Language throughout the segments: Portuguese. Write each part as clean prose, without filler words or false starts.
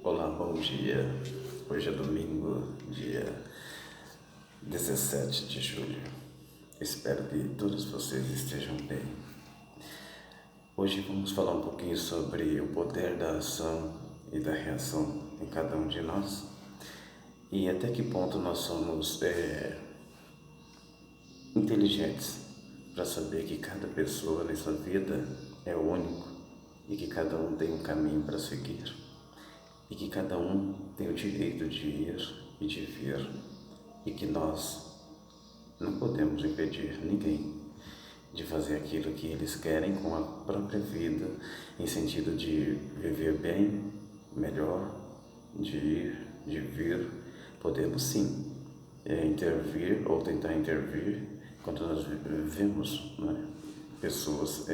Olá, bom dia. Hoje é domingo, dia 17 de julho. Espero que todos vocês estejam bem. Hoje vamos falar um pouquinho sobre o poder da ação e da reação em cada um de nós e até que ponto nós somos inteligentes para saber que cada pessoa nessa vida é único e que cada um tem um caminho para seguir. E que cada um tem o direito de ir e de vir, e que nós não podemos impedir ninguém de fazer aquilo que eles querem com a própria vida, em sentido de viver bem, melhor, de ir, de vir. Podemos sim intervir ou tentar intervir quando nós vemos, né, pessoas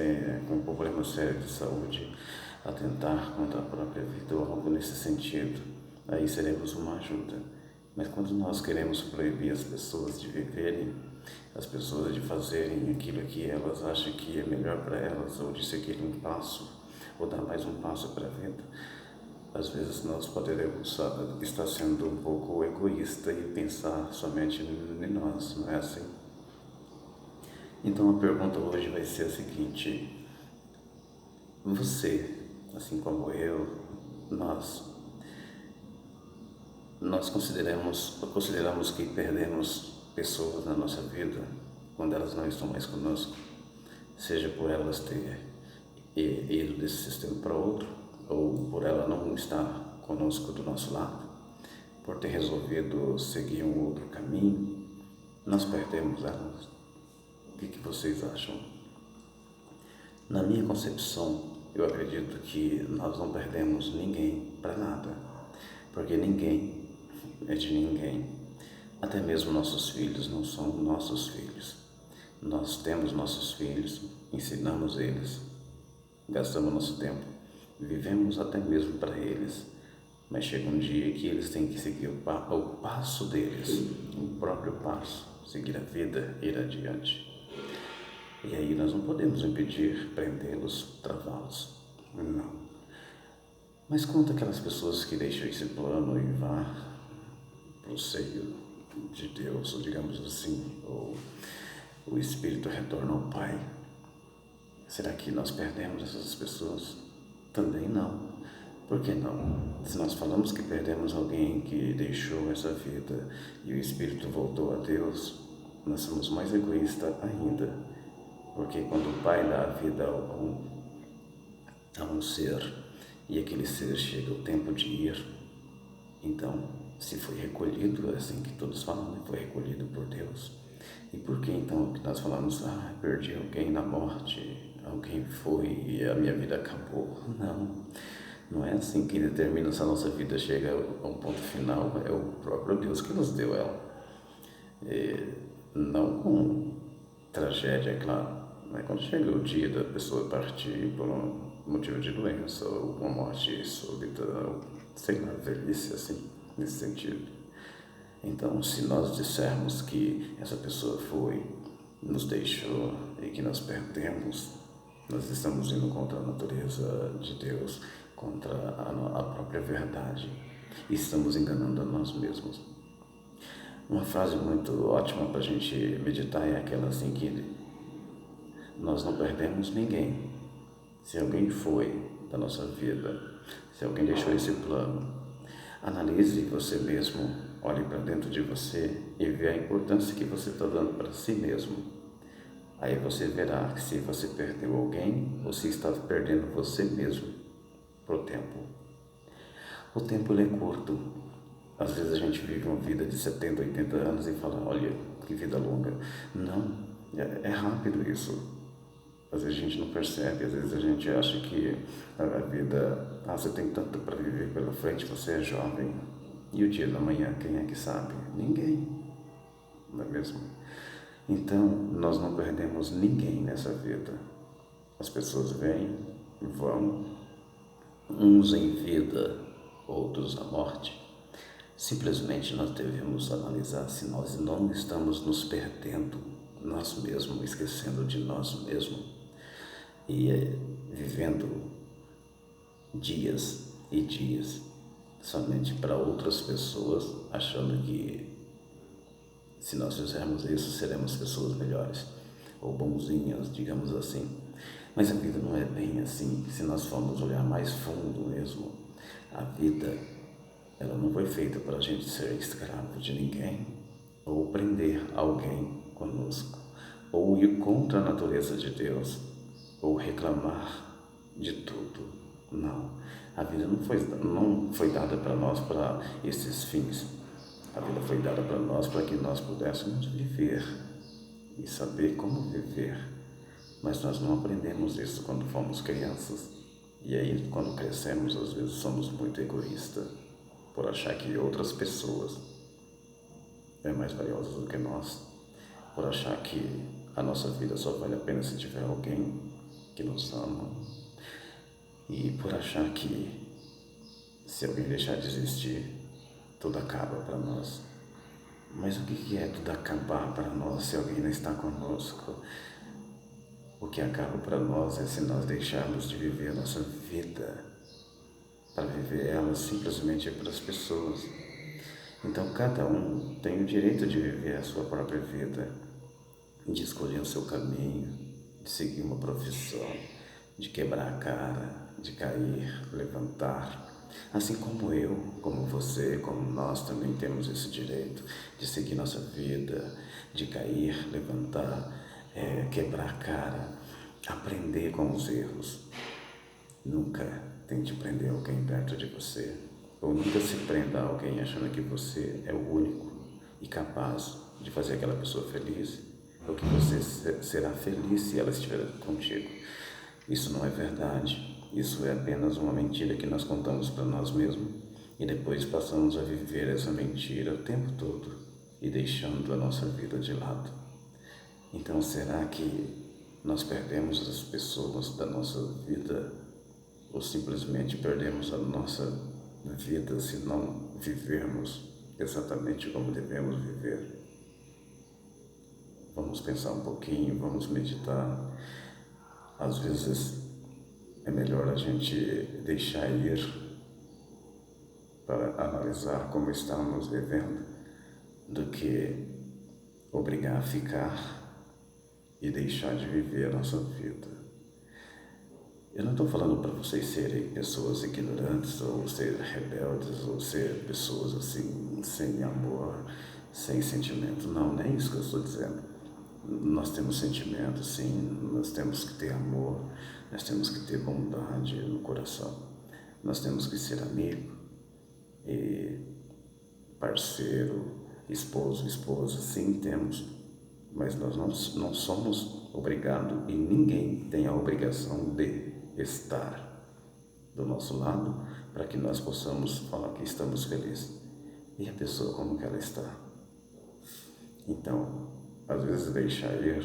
com problemas sérios de saúde atentar contra a própria vida ou algo nesse sentido. Aí seremos uma ajuda. Mas quando nós queremos proibir as pessoas de viverem, as pessoas de fazerem aquilo que elas acham que é melhor para elas, ou de seguir um passo, ou dar mais um passo para a vida, às vezes nós poderemos estar sendo um pouco egoísta e pensar somente em nós, não é assim? Então a pergunta hoje vai ser a seguinte: você, assim como eu, nós consideramos que perdemos pessoas na nossa vida quando elas não estão mais conosco, seja por elas ter ido desse sistema para outro, ou por ela não estar conosco do nosso lado, por ter resolvido seguir um outro caminho. Nós perdemos elas. O que vocês acham? Na minha concepção, eu acredito que nós não perdemos ninguém para nada, porque ninguém é de ninguém. Até mesmo nossos filhos não são nossos filhos. Nós temos nossos filhos, ensinamos eles, gastamos nosso tempo, vivemos até mesmo para eles, mas chega um dia que eles têm que seguir o passo deles, o próprio passo, seguir a vida, ir adiante. E aí nós não podemos impedir, prendê-los, travá-los. Não. Mas quanto aquelas pessoas que deixam esse plano e vão para o seio de Deus, ou digamos assim, ou o Espírito retorna ao Pai, será que nós perdemos essas pessoas? Também não. Por que não? Se nós falamos que perdemos alguém que deixou essa vida e o Espírito voltou a Deus, nós somos mais egoístas ainda. Porque quando o Pai dá a vida a um ser, e aquele ser chega o tempo de ir, então, se foi recolhido, é assim que todos falam, né? Foi recolhido por Deus. E por que então que nós falamos, perdi alguém na morte, alguém foi e a minha vida acabou? Não, não é assim que determina se a nossa vida chega a um ponto final, é o próprio Deus que nos deu ela. Não com tragédia, é claro, mas quando chega o dia da pessoa partir por um motivo de doença, ou uma morte súbita, ou sei lá, velhice, assim, nesse sentido. Então, se nós dissermos que essa pessoa foi, nos deixou e que nós perdemos, nós estamos indo contra a natureza de Deus, contra a própria verdade, e estamos enganando a nós mesmos. Uma frase muito ótima para a gente meditar é aquela assim que nós não perdemos ninguém. Se alguém foi da nossa vida, se alguém deixou esse plano, analise você mesmo, olhe para dentro de você e veja a importância que você está dando para si mesmo. Aí você verá se você perdeu alguém ou se está perdendo você mesmo para o tempo. O tempo ele é curto. Às vezes a gente vive uma vida de 70, 80 anos e fala, olha, que vida longa. Não, é rápido isso. Às vezes a gente não percebe, às vezes a gente acha que a vida, você tem tanto para viver pela frente, você é jovem. E o dia da manhã, quem é que sabe? Ninguém, não é mesmo? Então, nós não perdemos ninguém nessa vida. As pessoas vêm, vão, uns em vida, outros à morte. Simplesmente nós devemos analisar se nós não estamos nos perdendo, nós mesmos, esquecendo de nós mesmos e vivendo dias e dias somente para outras pessoas, achando que se nós fizermos isso, seremos pessoas melhores ou bonzinhas, digamos assim. Mas a vida não é bem assim. Se nós formos olhar mais fundo mesmo, a vida, ela não foi feita para a gente ser escravo de ninguém ou prender alguém conosco, ou ir contra a natureza de Deus, ou reclamar de tudo. Não, a vida não foi dada para nós para esses fins. A vida foi dada para nós para que nós pudéssemos viver e saber como viver. Mas nós não aprendemos isso quando fomos crianças. E aí, quando crescemos, às vezes somos muito egoístas por achar que outras pessoas é mais valiosas do que nós, por achar que a nossa vida só vale a pena se tiver alguém que nos ama, e por achar que se alguém deixar de existir, tudo acaba para nós. Mas o que é tudo acabar para nós se alguém não está conosco? O que acaba para nós é se nós deixarmos de viver a nossa vida, para viver ela simplesmente para as pessoas. Então cada um tem o direito de viver a sua própria vida, de escolher o seu caminho, de seguir uma profissão, de quebrar a cara, de cair, levantar. Assim como eu, como você, como nós também temos esse direito de seguir nossa vida, de cair, levantar, quebrar a cara, aprender com os erros. Nunca tente prender alguém perto de você, ou nunca se prenda a alguém achando que você é o único e capaz de fazer aquela pessoa feliz, ou que você será feliz se ela estiver contigo. Isso não é verdade. Isso é apenas uma mentira que nós contamos para nós mesmos e depois passamos a viver essa mentira o tempo todo e deixando a nossa vida de lado. Então, será que nós perdemos as pessoas da nossa vida ou simplesmente perdemos a nossa vida se não vivermos exatamente como devemos viver? Vamos pensar um pouquinho, vamos meditar. Às vezes é melhor a gente deixar ir para analisar como estamos vivendo do que obrigar a ficar e deixar de viver a nossa vida. Eu não estou falando para vocês serem pessoas ignorantes ou ser rebeldes ou ser pessoas assim sem amor, sem sentimento. Não é isso que eu estou dizendo. Nós temos sentimentos, sim, nós temos que ter amor, nós temos que ter bondade no coração, nós temos que ser amigo e parceiro, esposo, esposa, sim temos, mas nós não somos obrigados e ninguém tem a obrigação de estar do nosso lado para que nós possamos falar que estamos felizes. E a pessoa como que ela está? Então, às vezes deixar ir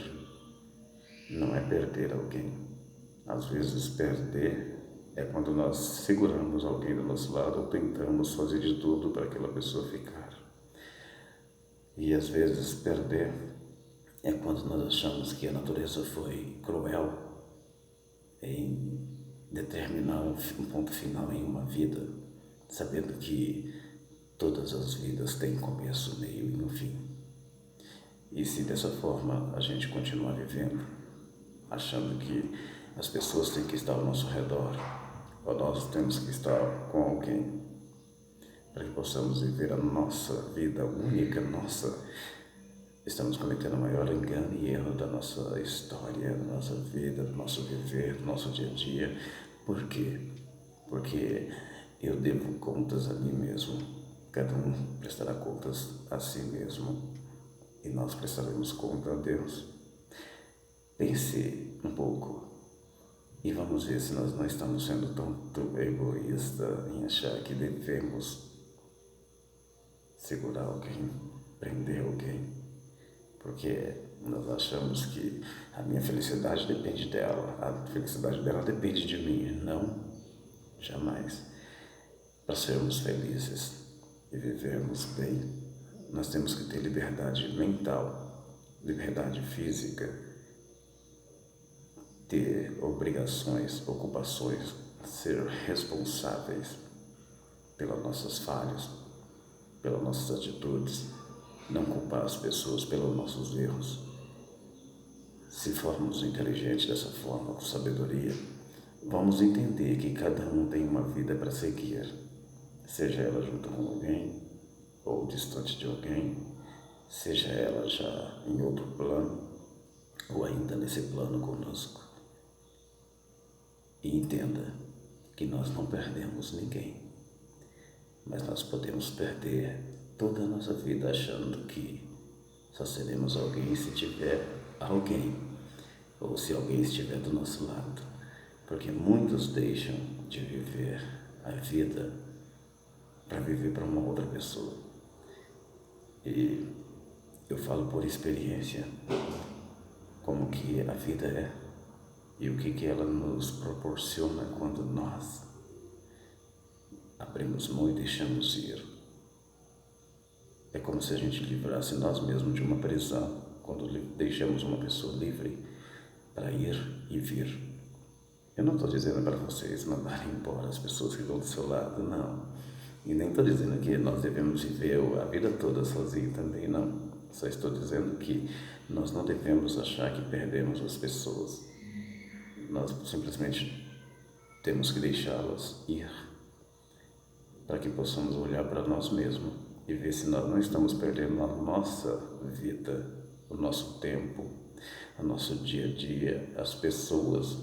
não é perder alguém. Às vezes perder é quando nós seguramos alguém do nosso lado ou tentamos fazer de tudo para aquela pessoa ficar. E às vezes perder é quando nós achamos que a natureza foi cruel em determinar um ponto final em uma vida, sabendo que todas as vidas têm começo, meio e um fim. E se dessa forma a gente continuar vivendo, achando que as pessoas têm que estar ao nosso redor, ou nós temos que estar com alguém, para que possamos viver a nossa vida única, estamos cometendo o maior engano e erro da nossa história, da nossa vida, do nosso viver, do nosso dia a dia. Por quê? Porque eu devo contas a mim mesmo, cada um prestará contas a si mesmo e nós prestaremos conta a Deus. Pense um pouco e vamos ver se nós não estamos sendo tão egoístas em achar que devemos segurar alguém, prender alguém, porque nós achamos que a minha felicidade depende dela, a felicidade dela depende de mim. Não, jamais. Para sermos felizes e vivermos bem, nós temos que ter liberdade mental, liberdade física, ter obrigações, ocupações, ser responsáveis, pelas nossas falhas, pelas nossas atitudes, não culpar as pessoas pelos nossos erros. Se formos inteligentes dessa forma, com sabedoria, vamos entender que cada um tem uma vida para seguir, seja ela junto com alguém ou distante de alguém, seja ela já em outro plano ou ainda nesse plano conosco. E entenda que nós não perdemos ninguém, mas nós podemos perder toda a nossa vida achando que só seremos alguém se tiver alguém, ou se alguém estiver do nosso lado, porque muitos deixam de viver a vida para viver para uma outra pessoa. E eu falo por experiência como que a vida é e o que ela nos proporciona quando nós abrimos mão e deixamos ir. É como se a gente livrasse nós mesmos de uma prisão, quando deixamos uma pessoa livre para ir e vir. Eu não estou dizendo para vocês mandarem embora as pessoas que estão do seu lado, não. E nem estou dizendo que nós devemos viver a vida toda sozinhos também, não. Só estou dizendo que nós não devemos achar que perdemos as pessoas. Nós simplesmente temos que deixá-las ir, para que possamos olhar para nós mesmos e ver se nós não estamos perdendo a nossa vida, o nosso tempo, o nosso dia a dia, as pessoas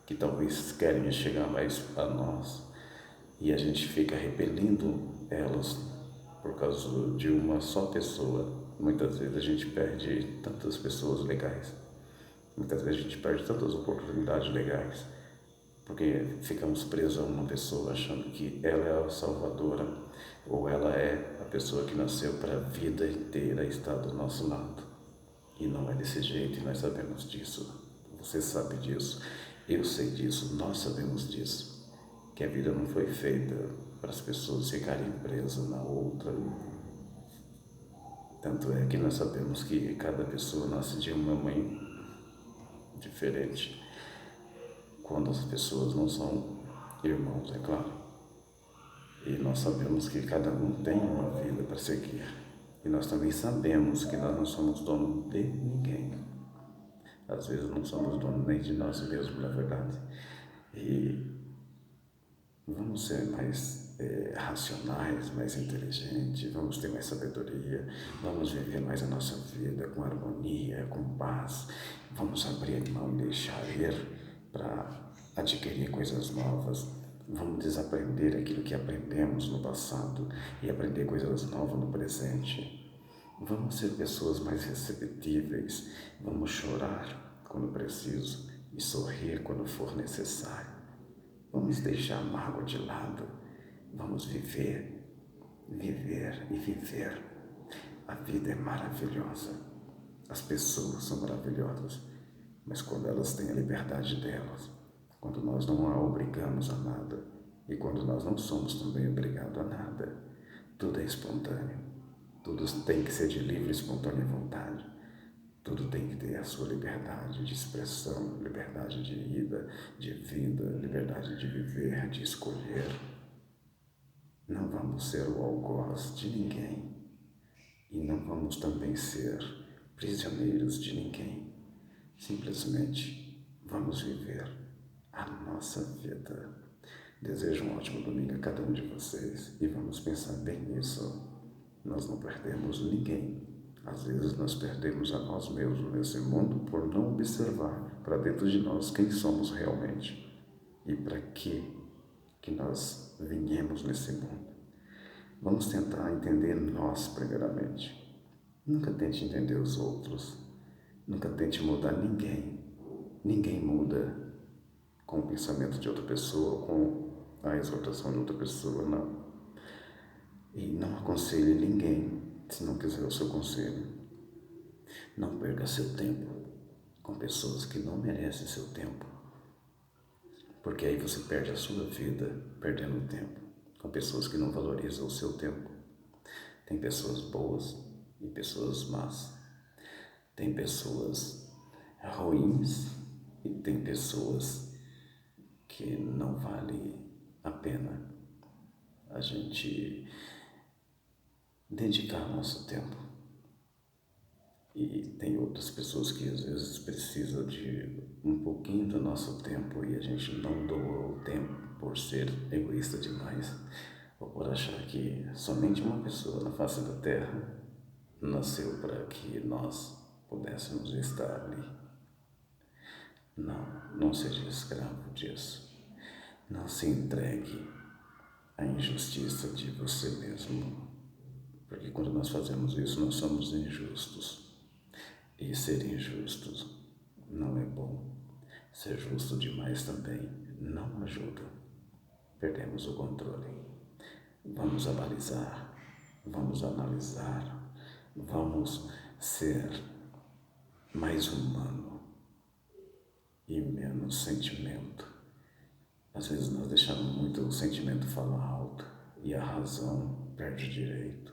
que talvez querem chegar mais a nós e a gente fica repelindo elas por causa de uma só pessoa. Muitas vezes a gente perde tantas pessoas legais, muitas vezes a gente perde tantas oportunidades legais, porque ficamos presos a uma pessoa achando que ela é a salvadora ou ela é a pessoa que nasceu para a vida inteira estar do nosso lado. E não é desse jeito, e nós sabemos disso. Você sabe disso, eu sei disso, nós sabemos disso, que a vida não foi feita para as pessoas ficarem presas na outra. Tanto é que nós sabemos que cada pessoa nasce de uma mãe diferente, quando as pessoas não são irmãos, é claro. E nós sabemos que cada um tem uma vida para seguir. E nós também sabemos que nós não somos donos de ninguém. Às vezes não somos donos nem de nós mesmos, na verdade. E vamos ser mais racionais, mais inteligentes, vamos ter mais sabedoria, vamos viver mais a nossa vida com harmonia, com paz. Vamos abrir mão e deixar ir para adquirir coisas novas. Vamos desaprender aquilo que aprendemos no passado e aprender coisas novas no presente. Vamos ser pessoas mais receptíveis, vamos chorar quando preciso e sorrir quando for necessário. Vamos deixar a mágoa de lado, vamos viver, viver e viver. A vida é maravilhosa, as pessoas são maravilhosas, mas quando elas têm a liberdade delas, quando nós não a obrigamos a nada e quando nós não somos também obrigados a nada, tudo é espontâneo. Tudo tem que ser de livre e espontânea vontade. Tudo tem que ter a sua liberdade de expressão, liberdade de ida, de vida, liberdade de viver, de escolher. Não vamos ser o algoz de ninguém e não vamos também ser prisioneiros de ninguém. Simplesmente vamos viver a nossa vida. Desejo um ótimo domingo a cada um de vocês e vamos pensar bem nisso. Nós não perdemos ninguém. Às vezes nós perdemos a nós mesmos nesse mundo por não observar para dentro de nós quem somos realmente e para que nós viemos nesse mundo. Vamos tentar entender nós primeiramente. Nunca tente entender os outros. Nunca tente mudar ninguém. Ninguém muda com o pensamento de outra pessoa, com a exortação de outra pessoa, não. E não aconselhe ninguém se não quiser o seu conselho. Não perca seu tempo com pessoas que não merecem seu tempo, porque aí você perde a sua vida perdendo tempo com pessoas que não valorizam o seu tempo. Tem pessoas boas e pessoas más. Tem pessoas ruins e tem pessoas que não vale a pena a gente dedicar nosso tempo. E tem outras pessoas que às vezes precisam de um pouquinho do nosso tempo e a gente não doa o tempo por ser egoísta demais ou por achar que somente uma pessoa na face da terra nasceu para que nós pudéssemos estar ali. Não seja escravo disso. Não se entregue à injustiça de você mesmo, porque quando nós fazemos isso, nós somos injustos. E ser injustos não é bom. Ser justo demais também não ajuda. Perdemos o controle. Vamos analisar, vamos analisar, vamos ser mais humano e menos sentimento. Às vezes nós deixamos muito o sentimento falar alto e a razão perde o direito.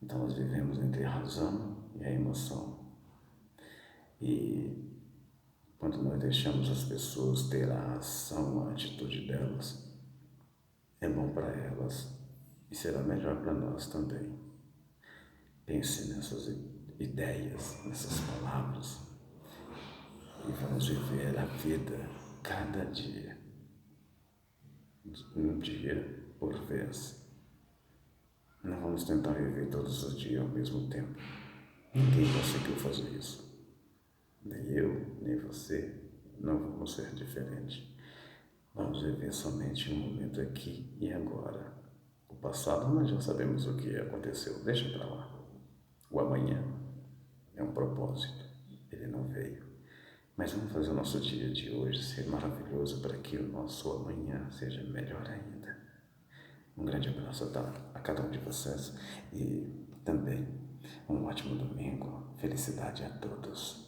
Então nós vivemos entre a razão e a emoção. E quando nós deixamos as pessoas ter a ação, a atitude delas, é bom para elas e será melhor para nós também. Pense nessas ideias, nessas palavras e vamos viver a vida cada dia, um dia por vez. Não vamos tentar viver todos os dias ao mesmo tempo. Ninguém conseguiu fazer isso. Nem eu, nem você, não vamos ser diferentes. Vamos viver somente um momento aqui e agora. O passado nós já sabemos o que aconteceu, deixa para lá. O amanhã é um propósito, ele não veio. Mas vamos fazer o nosso dia de hoje ser maravilhoso para que o nosso amanhã seja melhor ainda. Um grande abraço a cada um de vocês e também um ótimo domingo. Felicidade a todos.